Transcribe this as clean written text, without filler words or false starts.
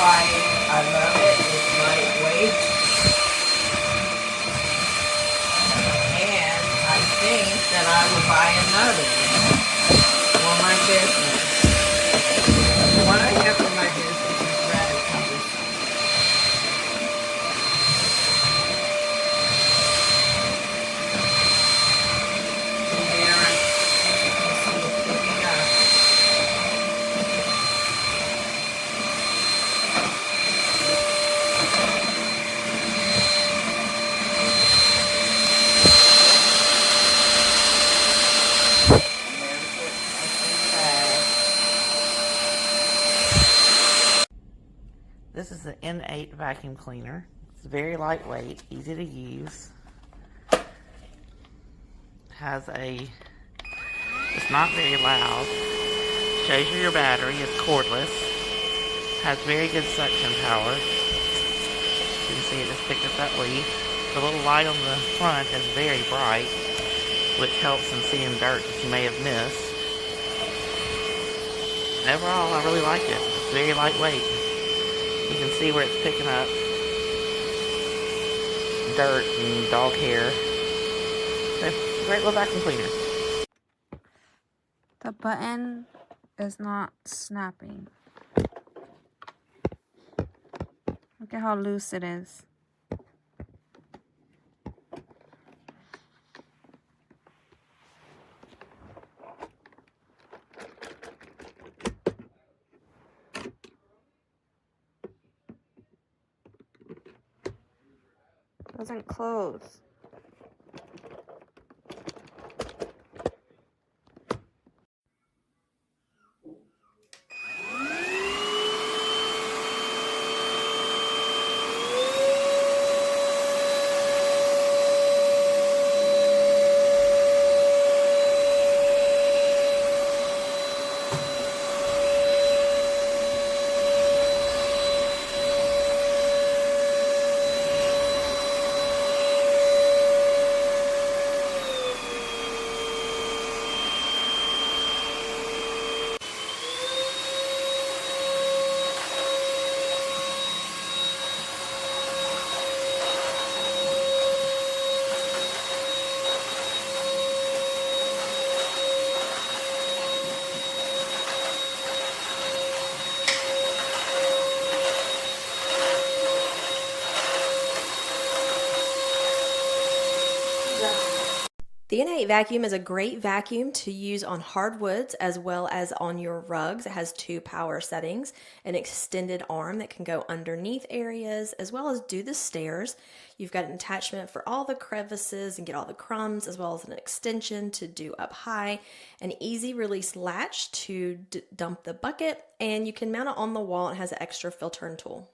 why I love it. It's lightweight. And I think that I will buy another one for my business. The one I have for my business is rather cumbersome. This is the N8 vacuum cleaner. It's very lightweight, easy to use. It's not very loud. Shows you your battery. It's cordless. Has very good suction power. You can see it just picked up that leaf. The little light on the front is very bright, which helps in seeing dirt that you may have missed. Overall, I really like it. It's very lightweight. You can see where it's picking up dirt and dog hair. So, great little vacuum cleaner. The button is not snapping. Look at how loose it is. Doesn't close. The N8 vacuum is a great vacuum to use on hardwoods as well as on your rugs. It has 2 power settings, an extended arm that can go underneath areas as well as do the stairs. You've got an attachment for all the crevices and get all the crumbs, as well as an extension to do up high, an easy release latch to dump the bucket, and you can mount it on the wall. It has an extra filter and tool.